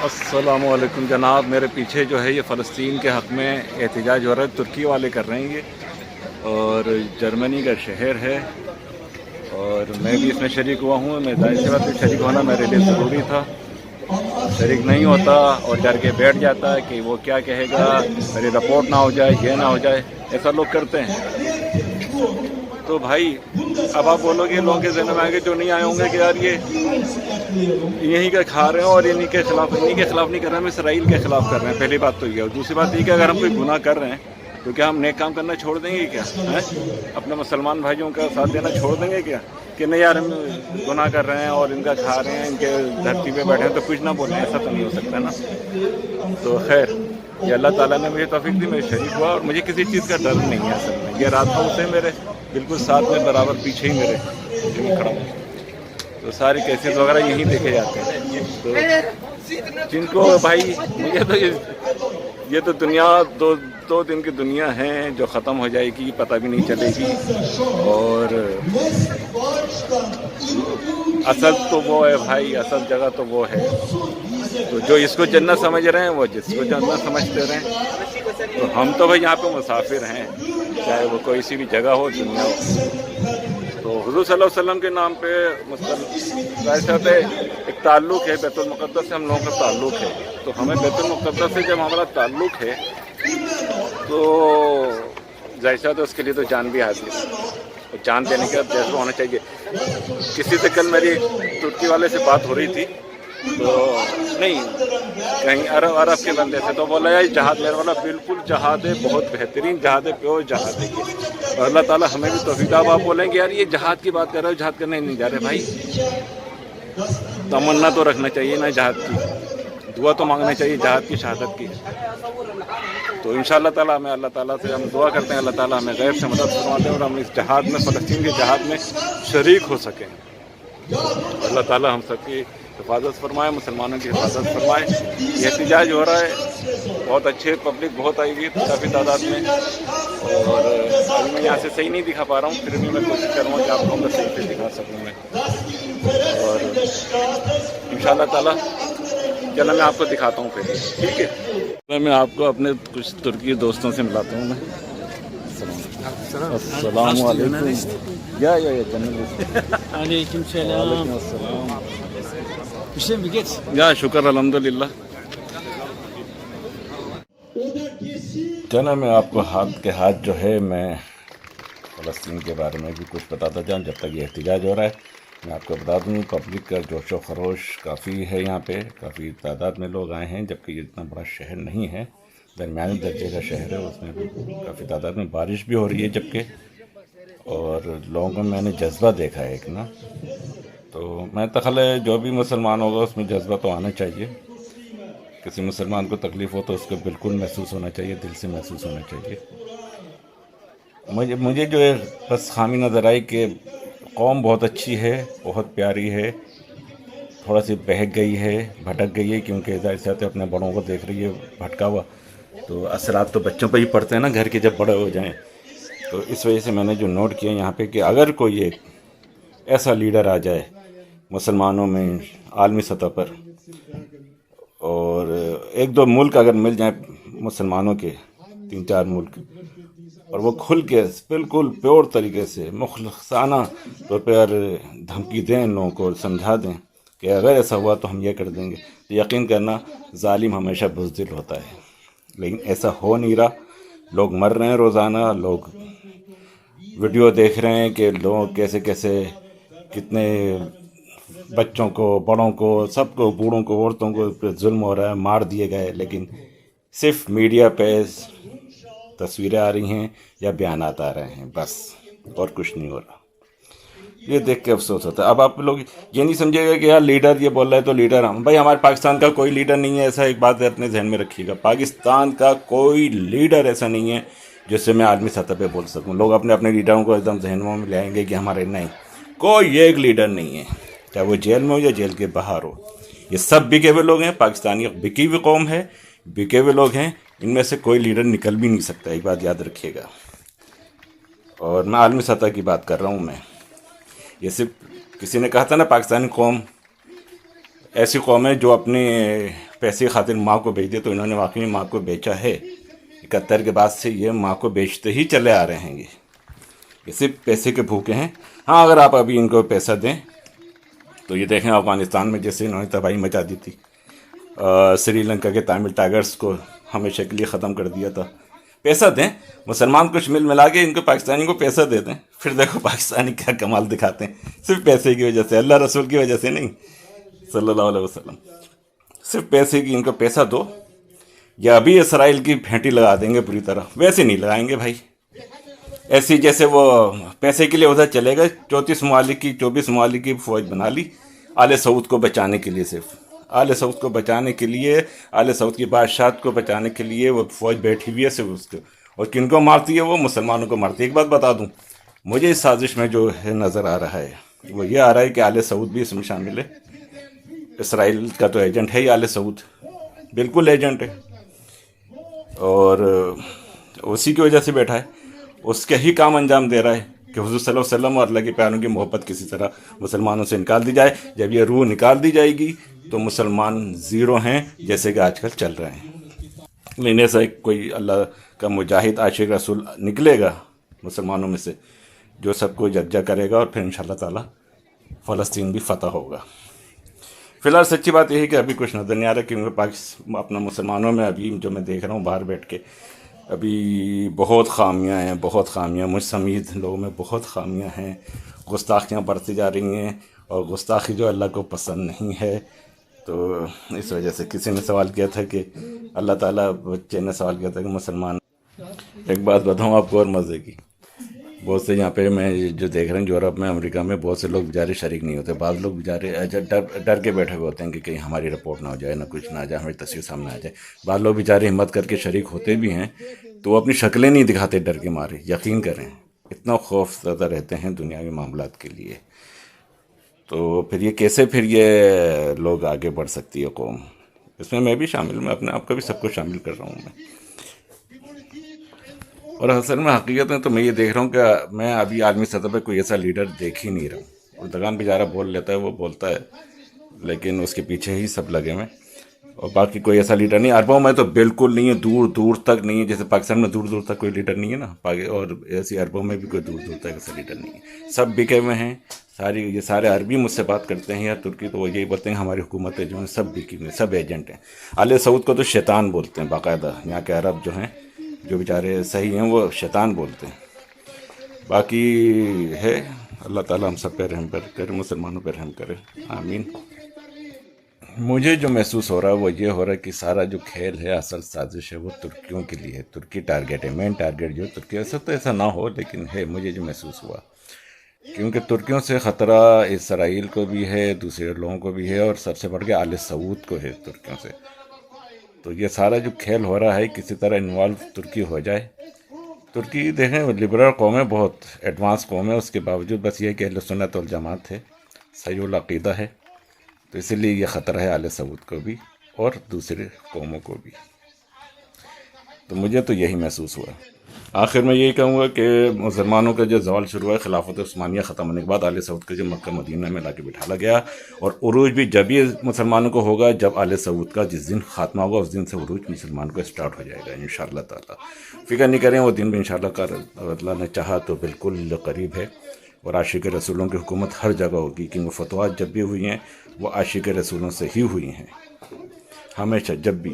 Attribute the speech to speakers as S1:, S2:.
S1: السلام علیکم جناب، میرے پیچھے جو ہے یہ فلسطین کے حق میں احتجاج ہو رہا ہے، ترکی والے کر رہے ہیں یہ، اور جرمنی کا شہر ہے اور میں بھی اس میں شریک ہوا ہوں۔ میں ظاہر سی بات ہے شریک ہونا میرے لیے ضروری تھا، شریک نہیں ہوتا اور ڈر کے بیٹھ جاتا ہے کہ وہ کیا کہے گا، میری رپورٹ نہ ہو جائے، یہ نہ ہو جائے، ایسا لوگ کرتے ہیں۔ تو بھائی اب آپ بولو گے لوگوں کے ذہن میں آئے گے جو نہیں آئے ہوں گے کہ یار یہ یہیں کا کھا رہے ہیں اور انہیں کے خلاف نہیں کر رہے ہیں، ہم اسرائیل کے خلاف کر رہے ہیں۔ پہلی بات تو یہ ہے، اور دوسری بات یہ کہ اگر ہم کوئی گناہ کر رہے ہیں تو کیا ہم نیک کام کرنا چھوڑ دیں گے کیا؟ اپنے مسلمان بھائیوں کا ساتھ دینا چھوڑ دیں گے کیا کہ نہیں یار ہم گناہ کر رہے ہیں اور ان کا کھا رہے ہیں، ان کے دھرتی پہ بیٹھے ہیں تو کچھ نہ بولیں؟ ایسا تو نہیں ہو سکتا نا۔ تو خیر یہ اللہ تعالیٰ نے مجھے توفیق دی، میں شریک ہوا اور مجھے کسی چیز کا ڈر نہیں ہے اصل میں۔ یہ رات ہاؤس ہے میرے بالکل ساتھ میں، برابر پیچھے ہی میرے یہیں کھڑا ہوں، تو ساری کیسز وغیرہ یہیں دیکھے جاتے ہیں۔ تو جن کو بھائی یہ تو دنیا دو دن کی دنیا ہے جو ختم ہو جائے گی، پتہ بھی نہیں چلے گی، اور اصل تو وہ ہے بھائی، اصل جگہ تو وہ ہے۔ تو جو اس کو جنت سمجھ رہے ہیں وہ جس کو جنت سمجھتے رہیں، تو ہم تو بھائی یہاں پہ مسافر ہیں، چاہے وہ کوئی سی بھی جگہ ہو دنیا ہو۔ تو حضور صلی اللہ علیہ وسلم کے نام پہ ظاہر ہے ایک تعلق ہے، بیت المقدس سے ہم لوگوں کا تعلق ہے، تو ہمیں بیت المقدس سے جب ہمارا تعلق ہے تو ظاہر ہے اس کے لیے تو جان بھی حاضر ہے، اور جان دینے کا جذبہ ہونا چاہیے۔ کسی سے کل میری ترکی والے سے بات ہو رہی تھی، تو نہیں کہیں عرب کے بندے تھے، تو بولا یار جہاد میرے والا بالکل جہاد ہے، بہت بہترین جہاد ہے، پیور جہاد ہے یہ، اور اللہ تعالیٰ ہمیں بھی توفیق دے۔ آپ بولیں گے یار یہ جہاد کی بات کر رہے ہو، جہاد کرنے نہیں جا رہے بھائی، تمنا تو رکھنا چاہیے نا جہاد کی، دعا تو مانگنا چاہیے جہاد کی، شہادت کی۔ تو انشاءاللہ تعالیٰ ہمیں اللہ تعالیٰ سے ہم دعا کرتے ہیں اللہ تعالیٰ ہمیں غیب سے مدد فرماتے ہیں اور ہم اس جہاد میں، فلسطین کے جہاد میں شریک ہو سکیں۔ اللہ تعالیٰ ہم سب کی حفاظت فرمائے، مسلمانوں کی حفاظت فرمائے۔ یہ احتجاج ہو رہا ہے، بہت اچھے پبلک بہت آئی ہوئی ہے کافی تعداد میں، اور ابھی میں یہاں سے صحیح نہیں دکھا پا رہا ہوں، پھر بھی میں کوشش کروں گا کہ آپ کو میں صحیح سے دکھا سکوں میں، اور انشاءاللہ تعالیٰ چلو میں آپ کو دکھاتا ہوں پھر، ٹھیک ہے؟ میں آپ کو اپنے کچھ ترکی دوستوں سے ملاتا ہوں میں۔ السلام علیکم۔ یا جنرلسٹ۔
S2: علیکم
S1: وعلیکم
S2: السلام۔
S1: السلام۔ یا شکر الحمدللہ۔ چلو میں آپ کو ہاتھ کے ہاتھ جو ہے میں فلسطین کے بارے میں بھی کچھ بتاتا جاؤں جب تک یہ احتجاج ہو رہا ہے۔ میں آپ کو بتا دوں پبلک کا جوش و خروش کافی ہے، یہاں پہ کافی تعداد میں لوگ آئے ہیں، جبکہ یہ اتنا بڑا شہر نہیں ہے، درمیانی درجے کا شہر ہے، اس میں بھی کافی تعداد میں بارش بھی ہو رہی ہے جبکہ، اور لوگوں کو میں نے جذبہ دیکھا ہے ایک نا، تو میں تخیل ہے جو بھی مسلمان ہوگا اس میں جذبہ تو آنا چاہیے۔ کسی مسلمان کو تکلیف ہو تو اس کو بالکل محسوس ہونا چاہیے، دل سے محسوس ہونا چاہیے۔ مجھے جو ہے بس خامی نظر آئی کہ قوم بہت اچھی ہے، بہت پیاری ہے، تھوڑا سی بہک گئی ہے، بھٹک گئی ہے، کیونکہ ظاہر سی بات ہے اپنے بڑوں کو دیکھ رہی ہے بھٹکا ہوا، تو اثرات تو بچوں پہ ہی پڑتے ہیں نا گھر کے جب بڑے ہو جائیں۔ تو اس وجہ سے میں نے جو نوٹ کیا یہاں پہ کہ اگر کوئی ایک ایسا لیڈر آ جائے مسلمانوں میں عالمی سطح پر، اور ایک دو ملک اگر مل جائیں مسلمانوں کے، 3-4 ملک، اور وہ کھل کے بالکل پیور طریقے سے مخلصانہ طور پہ دھمکی دیں ان لوگوں کو، سمجھا دیں کہ اگر ایسا ہوا تو ہم یہ کر دیں گے، تو یقین کرنا ظالم ہمیشہ بزدل ہوتا ہے، لیکن ایسا ہو نہیں رہا۔ لوگ مر رہے ہیں روزانہ، لوگ ویڈیو دیکھ رہے ہیں کہ لوگ کیسے کیسے کتنے بچوں کو، بڑوں کو، سب کو، بوڑھوں کو، عورتوں کو ظلم ہو رہا ہے، مار دیے گئے، لیکن صرف میڈیا پہ تصویریں آ رہی ہیں یا بیانات آ رہے ہیں، بس، اور کچھ نہیں ہو رہا۔ یہ دیکھ کے افسوس ہوتا ہے۔ اب آپ لوگ یہ نہیں سمجھے گا کہ یار لیڈر یہ بول رہا ہے تو لیڈر ہم، بھائی ہمارے پاکستان کا کوئی لیڈر نہیں ہے ایسا، ایک بات اپنے ذہن میں رکھیے گا، پاکستان کا کوئی لیڈر ایسا نہیں ہے جس سے میں عالمی سطح پہ بول سکوں۔ لوگ اپنے اپنے لیڈروں کو ایک دم ذہنوں میں لے آئیں گے کہ ہمارے، نہیں، کوئی ایک لیڈر نہیں ہے، چاہے وہ جیل میں ہو یا جیل کے باہر ہو، یہ سب بکے ہوئے لوگ ہیں، پاکستانی بکی ہوئی قوم ہے، بکے ہوئے لوگ ہیں، ان میں سے کوئی لیڈر نکل بھی نہیں سکتا، ایک بات یاد رکھیے گا۔ اور میں عالمی سطح کی بات کر رہا ہوں، میں یہ صرف کسی نے کہا تھا نا پاکستانی قوم ایسی قوم ہے جو اپنے پیسے کی خاطر ماں کو بیچ دے، تو انہوں نے واقعی ماں کو بیچا ہے۔ 71 کے بعد سے یہ ماں کو بیچتے ہی چلے آ رہے ہیں، یہ صرف پیسے کے بھوکے ہیں۔ ہاں اگر آپ ابھی ان کو پیسہ دیں تو یہ دیکھیں افغانستان میں جیسے انہوں نے تباہی مچا دی تھی، سری لنکا کے تامل ٹائگرز کو ہمیشہ کے لیے ختم کر دیا تھا۔ پیسہ دیں، مسلمان کچھ ملا کے ان کو پاکستانی کو پیسہ دے دیں، پھر دیکھو پاکستانی کیا کمال دکھاتے ہیں، صرف پیسے کی وجہ سے، اللہ رسول کی وجہ سے نہیں، صلی اللہ علیہ وسلم، صرف پیسے کی۔ ان کو پیسہ دو، یا ابھی اسرائیل کی پھینٹی لگا دیں گے پوری طرح، ویسے نہیں لگائیں گے بھائی، ایسی جیسے وہ پیسے کے لیے ادھر چلے گئے، 24 ممالک کی فوج بنا لی آل سعود کو بچانے کے لیے، صرف آل سعود کو بچانے کے لیے، آل سعود کی بادشاہت کو بچانے کے لیے وہ فوج بیٹھی ہوئی ہے صرف اس کو، اور کن کو مارتی ہے؟ وہ مسلمانوں کو مارتی ہے۔ ایک بات بتا دوں، مجھے اس سازش میں جو ہے نظر آ رہا ہے وہ یہ آ رہا ہے کہ آل سعود بھی اس میں شامل ہے۔ اسرائیل کا تو ایجنٹ ہے ہی آل سعود، بالکل ایجنٹ ہے، اور اسی کی وجہ سے بیٹھا ہے، اس کے ہی کام انجام دے رہا ہے کہ حضور صلی اللہ علیہ وسلم اور اللہ کے پیاروں کی محبت کسی طرح مسلمانوں سے نکال دی جائے۔ جب یہ روح نکال دی جائے گی تو مسلمان زیرو ہیں، جیسے کہ آج کل چل رہے ہیں۔ لیکن ایسا کوئی اللہ کا مجاہد عاشق رسول نکلے گا مسلمانوں میں سے جو سب کو یکجا کرے گا، اور پھر انشاءاللہ تعالی فلسطین بھی فتح ہوگا۔ فی الحال سچی بات یہ ہے کہ ابھی کچھ نظر نہیں آ رہا، کیونکہ اپنا مسلمانوں میں ابھی جو میں دیکھ رہا ہوں باہر بیٹھ کے، ابھی بہت خامیاں ہیں، بہت خامیاں، مجھ سمیت لوگوں میں بہت خامیاں ہیں، گستاخیاں بڑھتی جا رہی ہیں، اور گستاخی جو اللہ کو پسند نہیں ہے۔ تو اس وجہ سے کسی نے سوال کیا تھا کہ اللہ تعالیٰ، بچے نے سوال کیا تھا کہ مسلمان، ایک بات بتاؤں آپ کو اور مزے کی، بہت سے یہاں پہ میں جو دیکھ رہے ہیں یورپ میں، امریکہ میں، بہت سے لوگ بیچارے شریک نہیں ہوتے، بعض لوگ بیچارے ڈر کے بیٹھے ہوئے ہوتے ہیں کہ کہیں ہماری رپورٹ نہ ہو جائے، نہ کچھ نہ آ جائے، ہماری تصویر سامنے آ جائے۔ بعض لوگ بیچارے ہمت کر کے شریک ہوتے بھی ہیں تو وہ اپنی شکلیں نہیں دکھاتے ڈر کے مارے، یقین کریں اتنا خوف زدہ رہتے ہیں دنیاوی معاملات کے لیے۔ تو پھر یہ کیسے پھر یہ لوگ آگے بڑھ سکتی ہے قوم؟ اس میں بھی شامل، میں اپنے آپ کو بھی سب کو شامل کر رہا ہوں میں۔ اور اصل میں حقیقت میں تو میں یہ دیکھ رہا ہوں کہ میں ابھی عالمی سطح پہ کوئی ایسا لیڈر دیکھ ہی نہیں رہا ہوں۔ اردگان بیچارہ بول لیتا ہے، وہ بولتا ہے، لیکن اس کے پیچھے ہی سب لگے ہوئے، اور باقی کوئی ایسا لیڈر نہیں۔ عربوں میں تو بالکل نہیں ہے، دور دور تک نہیں ہے، جیسے پاکستان میں دور دور تک کوئی لیڈر نہیں ہے نا، اور ایسی عربوں میں بھی کوئی دور دور تک ایسا لیڈر نہیں ہے، سب بکے ہوئے ہیں۔ یہ سارے عربی مجھ سے بات کرتے ہیں یا ترکی، تو وہ یہی بولتے ہیں ہماری حکومتیں جو ہیں سب بکی ہوئی ہیں، سب ایجنٹ ہیں۔ آل سعود کو تو شیطان بولتے ہیں باقاعدہ، یہاں کے عرب جو ہیں جو بیچارے صحیح ہیں وہ شیطان بولتے ہیں۔ باقی ہے، اللہ تعالیٰ ہم سب پہ رحم کرے، مسلمانوں پہ رحم کرے، آمین۔ مجھے جو محسوس ہو رہا ہے وہ یہ ہو رہا ہے کہ سارا جو کھیل ہے، اصل سازش ہے، وہ ترکیوں کے لیے ہے، ترکی ٹارگیٹ ہے، مین ٹارگیٹ جو ترکی۔ ایسا تو ایسا نہ ہو، لیکن ہے، مجھے جو محسوس ہوا، کیونکہ ترکیوں سے خطرہ اسرائیل کو بھی ہے، دوسرے لوگوں کو بھی ہے، اور سب سے بڑھ کے آل سعود کو ہے ترکیوں سے۔ تو یہ سارا جو کھیل ہو رہا ہے، کسی طرح انوالو ترکی ہو جائے۔ ترکی دیکھیں لبرل قوم ہے، بہت ایڈوانس قوم ہے، اس کے باوجود بس یہ کہ اہل سنت والجماعت ہے، صحیح العقیدہ ہے، تو اسی لیے یہ خطرہ ہے آل سعود کو بھی اور دوسرے قوموں کو بھی۔ تو مجھے تو یہی محسوس ہوا۔ آخر میں یہی کہوں گا کہ مسلمانوں کا جو زوال شروع ہے، خلافت عثمانیہ ختم ہونے کے بعد آل سعود کا جو مکہ مدینہ میں لا کے بٹھالا گیا، اور عروج بھی جب یہ مسلمانوں کو ہوگا جب آل سعود کا جس دن خاتمہ ہوگا، اس دن سے عروج مسلمان کو اسٹارٹ ہو جائے گا انشاءاللہ تعالیٰ۔ فکر نہیں کریں، وہ دن بھی انشاءاللہ اللہ نے چاہا تو بالکل قریب ہے، اور عاشق رسولوں کی حکومت ہر جگہ ہوگی، کیونکہ فتوحات جب بھی ہوئی ہیں وہ عاشق رسولوں سے ہی ہوئی ہیں، ہمیشہ جب بھی۔